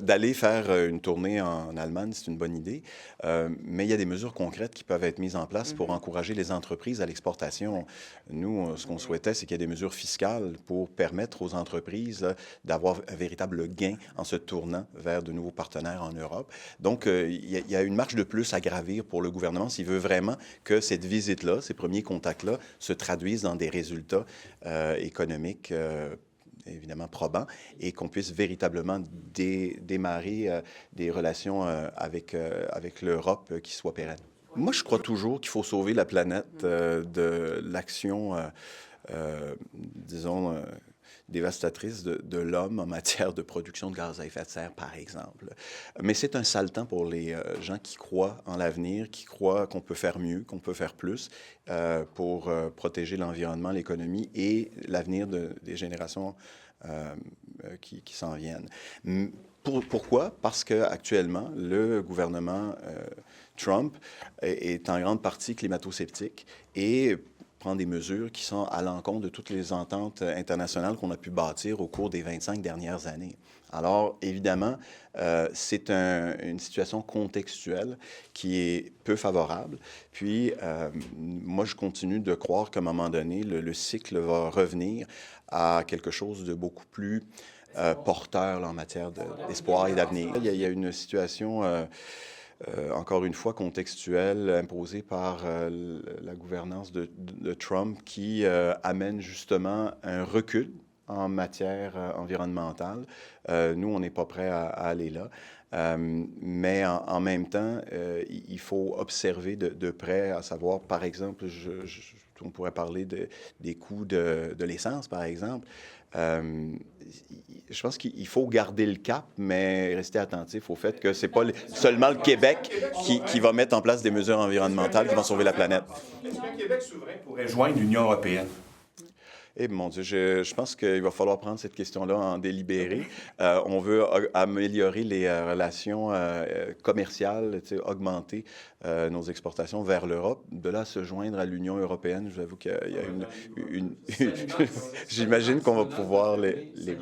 D'aller faire une tournée en Allemagne, c'est une bonne idée, mais il y a des mesures concrètes qui peuvent être mises en place pour encourager les entreprises à l'exportation. Nous, ce qu'on souhaitait, c'est qu'il y ait des mesures fiscales pour permettre aux entreprises d'avoir un véritable gain en se tournant vers de nouveaux partenaires en Europe. Donc, il y a une marche de plus à gravir pour le gouvernement s'il veut vraiment que cette visite-là, ces premiers contacts-là, se traduisent dans des résultats économiques évidemment probants, et qu'on puisse véritablement démarrer des relations avec l'Europe qui soient pérennes. Moi, je crois toujours qu'il faut sauver la planète de l'action, disons, dévastatrice de l'homme en matière de production de gaz à effet de serre, par exemple. Mais c'est un sale temps pour les gens qui croient en l'avenir, qui croient qu'on peut faire mieux, qu'on peut faire plus pour protéger l'environnement, l'économie et l'avenir des générations qui s'en viennent. Pourquoi? Parce qu'actuellement, le gouvernement Trump est en grande partie climato-sceptique et prend des mesures qui sont à l'encontre de toutes les ententes internationales qu'on a pu bâtir au cours des 25 dernières années. Alors, évidemment, c'est une situation contextuelle qui est peu favorable. Puis, moi, je continue de croire qu'à un moment donné, le cycle va revenir à quelque chose de beaucoup plus porteur là, en matière d'espoir et d'avenir. Il y a une situation encore une fois contextuelle, imposée par la gouvernance de Trump qui amène justement un recul en matière environnementale. Nous, on n'est pas prêt à aller là. Mais en même temps, il faut observer de près, à savoir, par exemple, on pourrait parler des coûts de l'essence, par exemple. Je pense qu'il faut garder le cap, mais rester attentif au fait que c'est pas seulement le Québec qui va mettre en place des mesures environnementales qui vont sauver la planète. Est-ce qu'un Québec souverain pourrait joindre l'Union européenne? Eh mon Dieu, je pense qu'il va falloir prendre cette question-là en délibéré. On veut améliorer les relations commerciales, augmenter nos exportations vers l'Europe. De là à se joindre à l'Union européenne, j'avoue qu'il y a une... J'imagine qu'on va pouvoir les